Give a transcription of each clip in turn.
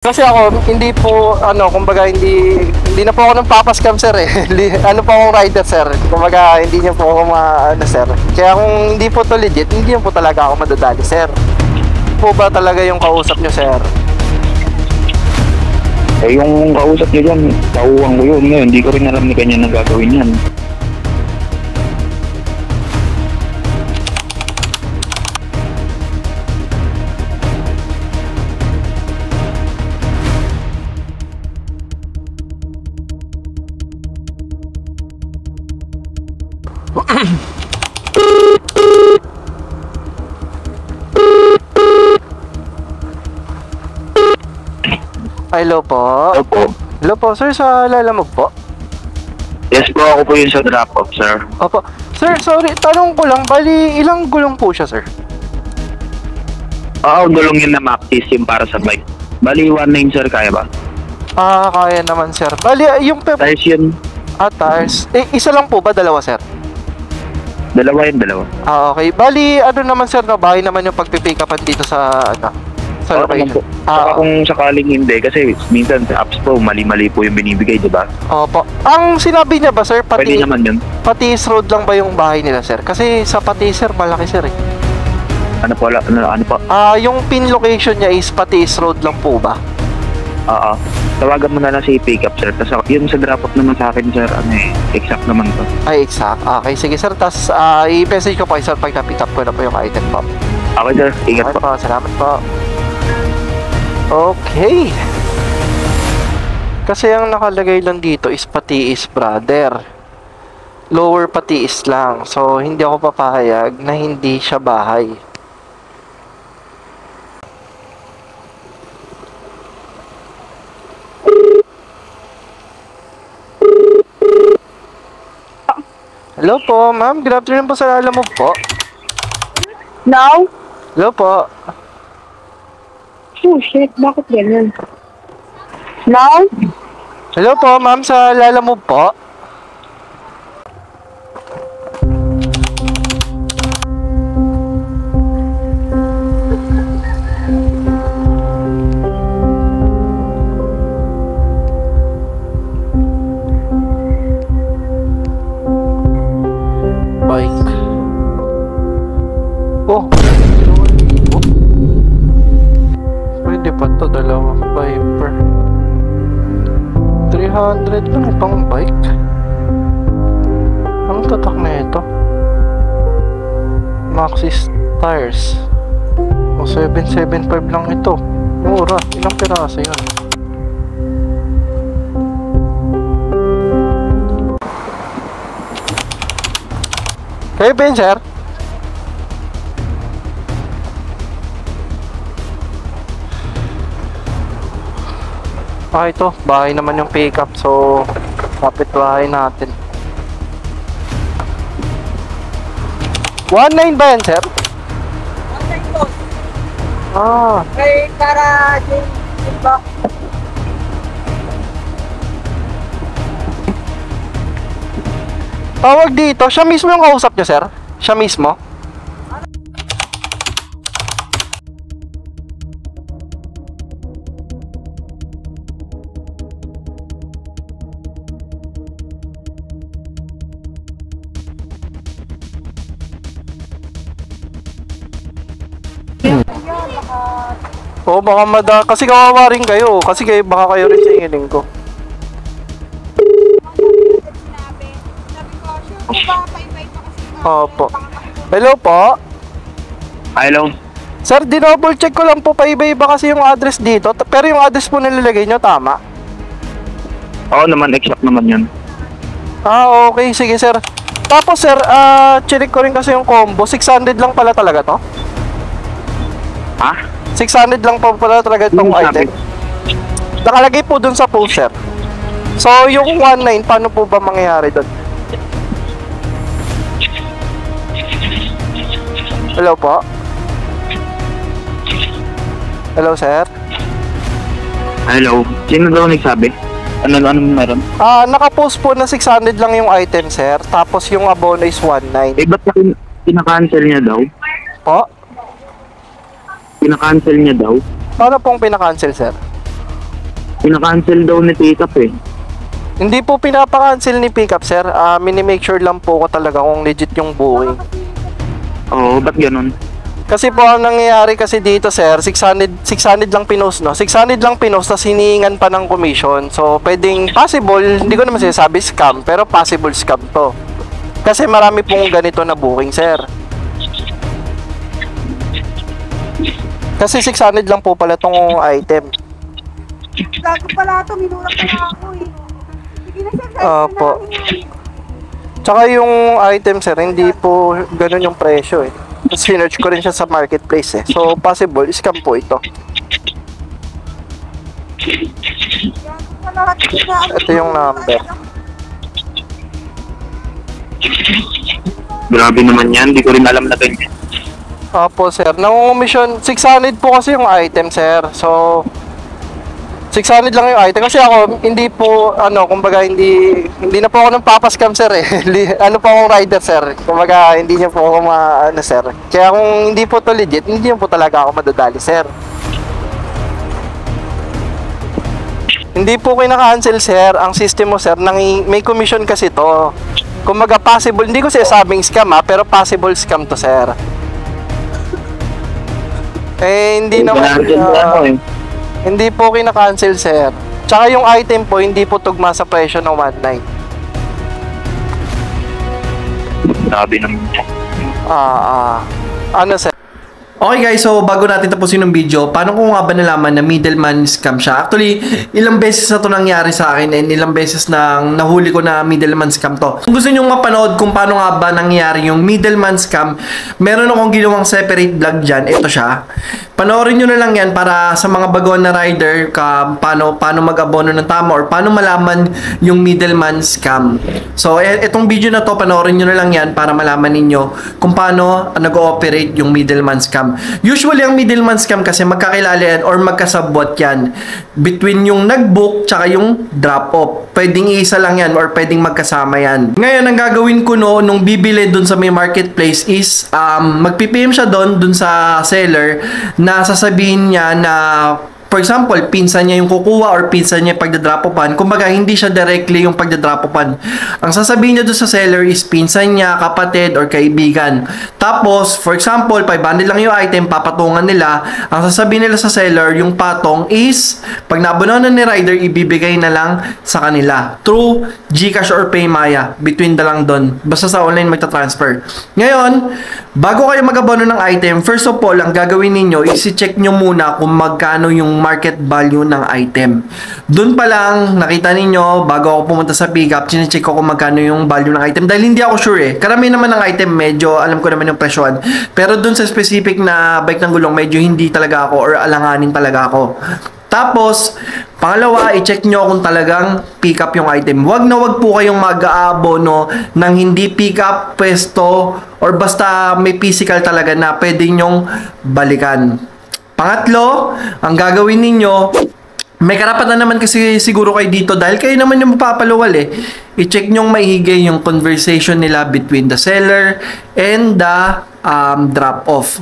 Kasi ako, hindi po, kumbaga hindi na po ako ng papascam sir eh. Ano po akong rider sir. Kumbaga, hindi niyo po ako sir. Kaya kung hindi po to legit, hindi po talaga ako madadali sir. Po ba talaga yung kausap niyo sir? Eh, yung kausap niyo dyan, tauhan ko yun. Ngayon, hindi ko rin alam ni kanya na gagawin yan. Hello po. Opo. Hello po, sir, sa Lalamog po. Yes po, ako po yung sa drop-off, sir. Opo. Sir, sorry, tanong ko lang, bali ilang gulong po siya, sir? Oo, gulong yun na Maxis yung para sa bike. Bali, 1.9, sir, kaya ba? Kaya naman, sir. Bali, yung Tires yun. tires. Isa lang po ba? Dalawa, sir? Dalawa yun, dalawa. Okay. Bali, naman, sir, no? Bahay naman yung pagpipick upan dito sa, sa location. Saka kung sakaling hindi, kasi minsan sa apps po, mali-mali po yung binibigay, di ba? Opo. Ang sinabi niya ba, sir, Pwede naman yun. Patis Road lang ba yung bahay nila, sir? Kasi sa Patis, sir, malaki, sir, eh. Ano po? Yung pin location niya is Patis Road lang po ba? Oo. Tawagan mo na lang si pick-up, sir. Tapos yung sa drop-off naman sa akin, sir, exact naman to. Ay, exact. Okay, sige, sir. Tapos, i-message ko po, sir, pag na-pick up ko na po yung item po. Okay, sir. Ingat Okay po. Salamat po. Okay. Kasi ang nakalagay lang dito is Patiis, brother. Lower Patiis lang. So, hindi ako papahayag na hindi siya bahay. Hello po, ma'am. Good afternoon po sa Lalamog po. No? Hello po. Oh shit, bakit ganyan? No? Hello po, ma'am, sa Lalamove po. Bike. Oh, pwede pa to, dalawang Viper. 300 lang pang bike. Ang tatak na ito. Maxis tires. O 775 lang ito. Mura. Ilang piraso yun? Kayo ba yun, sir? Ito, bahay naman yung pickup, so kapit bahay natin. 1.9 ba yan, sir? 1.9 po. Kay para yung box. Tawag dito, siya mismo yung kausap niya, sir? Siya mismo? Oo, baka kasi kawawa rin kayo. Kasi baka kayo rin sa ingiling ko. Opo. Hello po. Hello. Sir, dinouble check ko lang po, paiba-iba kasi yung address dito. Pero yung address po nilalagay nyo, tama? Oo naman, exact naman yun. Okay. Sige, sir. Tapos, sir, check ko rin kasi yung combo. 600 lang pala talaga to? Ha? 600 lang po pala talaga itong item. Nakalagay po dun sa post, sir. So, yung 1.9, paano po ba mangyayari dun? Hello po? Hello, sir? Hello. Sino daw nagsabi? Ano meron? Nakapost po na 600 lang yung item, sir. Tapos yung abono is 1.9. Eh, ba't pinaka-cancel niya daw? Po? Pinaka-cancel niya daw? Paano pong pinakancel, sir? Pinaka-cancel daw ni pickup eh. Hindi po pinapa-cancel ni pickup, sir. Mini-make sure lang po ko talaga kung legit yung booking. Oo, ba't ganun? Kasi po ang nangyayari kasi dito, sir, 600 lang pinost, no? 600 lang pinost, tapos hinihingan pa ng commission. So, pwedeng possible, hindi ko naman sinasabi scam, pero possible scam to. Kasi marami pong ganito na booking, sir. Kasi 600 lang po pala tong item. Gago pala ito, minura pala ako eh. Sige na sir, Opo. Tsaka yung item, sir, hindi po ganun yung presyo eh. Tapos sinerch ko rin siya sa marketplace eh. So, possible, scam po ito. Gago pala ito. Ito yung number. Grabe naman yan, di ko rin alam na ganyan. Opo, sir. Nangungumisyon, 600 po kasi yung item, sir. So, 600 lang yung item. Kasi ako, hindi po, kumbaga, hindi na po ako ng papascam, sir, eh. Ano po akong rider, sir. Kumbaga, hindi niya po ako sir. Kaya kung hindi po to legit, hindi po talaga ako madadali, sir. Hindi po kinaka-cancel, sir. Ang system mo, sir, may commission kasi to. Kumbaga, possible, hindi ko sinasabing scam, pero possible scam to, sir. Hindi naman, hindi po kinaka-cancel, sir. Tsaka yung item po, hindi po tugma sa presyo ng 1.9. Grabe naman. Sir? Okay guys, so bago natin tapusin yung video, paano ko nga ba nalaman na middleman scam siya? Actually, ilang beses na to nangyari sa akin and ilang beses na nahuli ko na middleman scam to. Kung gusto nyo mapanood kung paano nga ba nangyari yung middleman scam, meron akong ginawang separate vlog dyan. Ito siya. Panoorin nyo na lang yan para sa mga baguhan na rider paano mag-abono ng tama or paano malaman yung middleman scam. So, itong video na to, panoorin nyo na lang yan para malaman ninyo kung paano nag-ooperate yung middleman scam. Usually, ang middleman scam kasi magkakilala yan or magkasabwat yan between yung nag-book tsaka yung drop-off. Pwedeng isa lang yan or pwedeng magkasama yan. Ngayon, ang gagawin ko nung bibili dun sa may marketplace is mag-PPM siya dun sa seller na sasabihin niya na for example, pinsan niya yung kukuha or pinsan niya yung pagdadrop-offan. Kumbaga, hindi siya directly yung pagdadrop-offan. Ang sasabihin niya doon sa seller is pinsan niya, kapatid, or kaibigan. Tapos, for example, 500 lang yung item, papatungan nila. Ang sasabihin nila sa seller, yung patong is, pag nabunuan na ni rider, ibibigay na lang sa kanila. Through GCash or Paymaya. Between na lang doon. Basta sa online magta-transfer. Ngayon, bago kayo mag-abono ng item, first of all, ang gagawin ninyo is i-check nyo muna kung magkano yung market value ng item. Doon pa lang, nakita ninyo, bago ako pumunta sa pickup, chinecheck ko kung magkano yung value ng item. Dahil hindi ako sure eh. Karami naman ng item, medyo alam ko naman yung presyoan. Pero doon sa specific na bike ng gulong, medyo hindi talaga ako or alanganin talaga ako. Tapos, pangalawa, i-check nyo kung talagang pick up yung item. Wag na wag po kayong mag-aabono ng hindi pick up, pwesto, or basta may physical talaga na pwede nyong balikan. Pangatlo, ang gagawin ninyo, may karapatan naman kasi siguro kayo dito dahil kayo naman yung mapapaluwal eh. I-check nyong maigi yung conversation nila between the seller and the drop-off.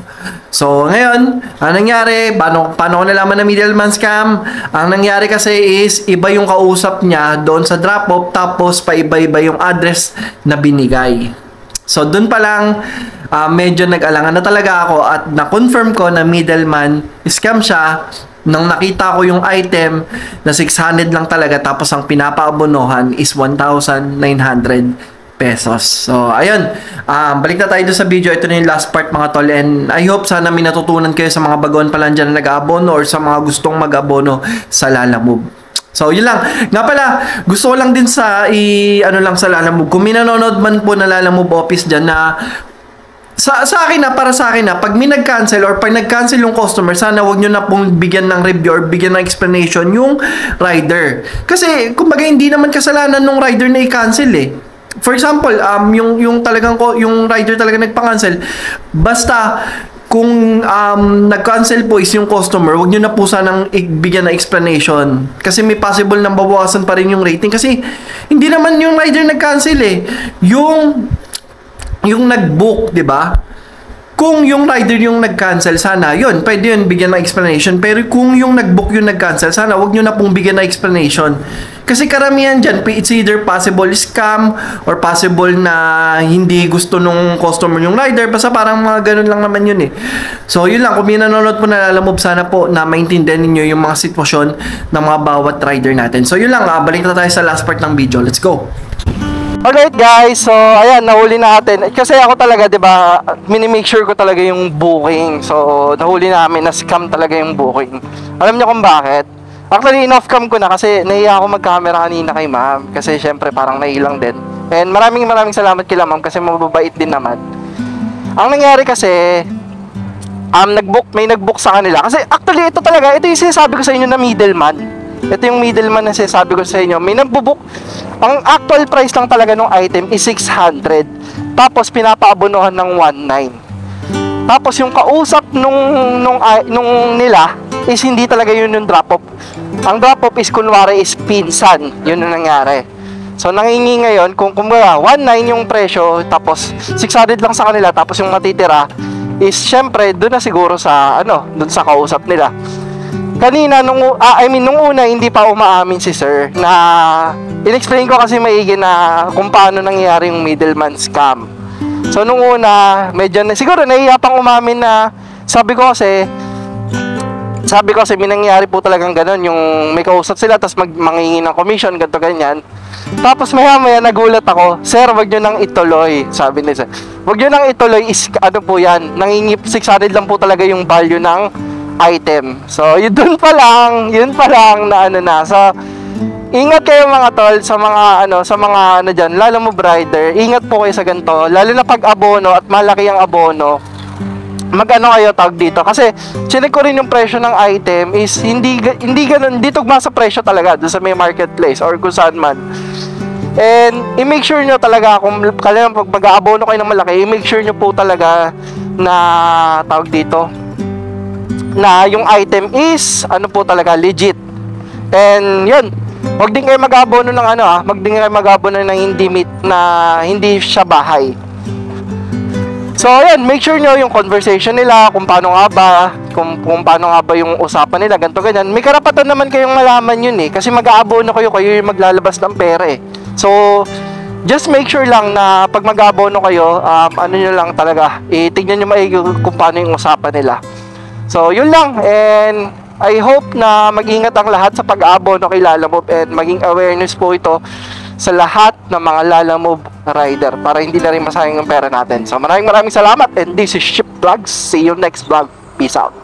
So, ngayon, ang nangyari, paano ko nalaman na middleman scam? Ang nangyari kasi is, iba yung kausap niya doon sa drop-off, tapos paiba-iba yung address na binigay. So, doon pa lang, medyo nag-alangan na talaga ako at na-confirm ko na middleman scam siya nang nakita ko yung item na 600 lang talaga tapos ang pinapaabonohan is 1,900 pesos. So, ayun. Balik na tayo doon sa video. Ito na yung last part mga tol and I hope sana may natutunan kayo sa mga baguhan pa lang dyan na nag-aabono or sa mga gustong mag-abono sa Lalamove. So, yun lang. Nga pala, gusto ko lang din sa sa Lalamove. Kung may nanonood man po na Lalamove office dyan na sa akin na, para sa akin na, pag may nag-cancel or pag nag-cancel yung customer, sana wag nyo na pong bigyan ng review or bigyan ng explanation yung rider. Kasi, kumbaga, hindi naman kasalanan ng rider na i-cancel eh. For example, yung rider talaga nagpa-cancel, basta kung nag-cancel po is yung customer, wag nyo na po sanang bigyan ng explanation. Kasi may possible na bawasan pa rin yung rating. Kasi, hindi naman yung rider nag-cancel eh. Yung nag-book, 'di ba? Kung yung rider yung nag-cancel, sana, yun, pwede yun, bigyan ng explanation. Pero kung yung nag-book yung nag-cancel, sana, wag nyo na pong bigyan ng explanation. Kasi karamihan dyan, it's either possible scam or possible na hindi gusto nung customer yung rider. Basta parang mga ganun lang naman yun eh. So, yun lang. Kung may nanonood po na Lalamove, sana po na maintindihan ninyo yung mga sitwasyon ng mga bawat rider natin. So, yun lang. Balik na tayo sa last part ng video. Let's go! Alright guys, so ayan, nahuli natin. Kasi ako talaga, 'di ba, mini-make sure ko talaga yung booking. So, nahuli namin na scam talaga yung booking. Alam niyo kung bakit? Actually, in-off cam ko na kasi nahiya ako mag-camera kanina kay ma'am. Kasi syempre parang nailang din. And maraming salamat kila ma'am kasi mababait din naman. Ang nangyari kasi, may nag-book sa kanila. Kasi actually, ito yung sinasabi ko sa inyo na middleman. Ito yung middleman na sinasabi ko sa inyo. May nagbo-book. Ang actual price lang talaga ng item is 600. Tapos pinapaabonohan ng 19. Tapos yung kausap nung nila is hindi talaga yun yung drop-off. Ang drop-off is kunwari is pinsan. Yun ang nangyari. So nangingi ngayon kung kumbaga 19 yung presyo tapos 600 lang sa kanila tapos yung matitira is syempre doon na siguro sa doon sa kausap nila. Kanina nung una hindi pa umaamin si sir na in-explain ko kasi maigi na kung paano nangyayari yung middleman scam. So nung una medyo siguro nahiya pang umamin na sabi ko kasi may nangyayari po talagang ganun yung may kausap sila tapos mangingi ng commission ganto ganyan. Tapos maya nagulat ako, sir wag nyo nang ituloy, sabi ni sir. Wag nyo nang ituloy is po yan, nangingip 600 lang po talaga yung value ng item. So, yun pa lang na So, ingat kayo mga tol sa mga diyan, Lalamove rider. Ingat po kayo sa ganito, lalo na pag abono at malaki ang abono. Kayo tawag dito kasi chinek ko rin yung presyo ng item is hindi ganun, hindi tugma sa presyo talaga doon sa may marketplace or kung saan man. And i-make sure nyo talaga kung pag mag-aabono kayo ng malaki, i-make sure nyo po talaga na tawag dito na yung item is po talaga legit. And yun, wag din kayo mag-abono ng hindi siya bahay. So ayan, make sure nyo yung conversation nila, kung paano nga ba yung usapan nila, ganito ganyan. May karapatan naman kayong malaman yun eh, kasi mag-aabono kayo yung maglalabas ng pera eh. So just make sure lang na pag mag-aabono kayo, nyo lang talaga, tignan nyo maigi kung paano yung usapan nila. So, yun lang. And I hope na mag-ingat ang lahat sa pag-aabono kay Lalamove and maging awareness po ito sa lahat ng mga Lalamove rider para hindi na rin masayang yung pera natin. So, maraming salamat and this is Ship Vlogs. See you next vlog. Peace out.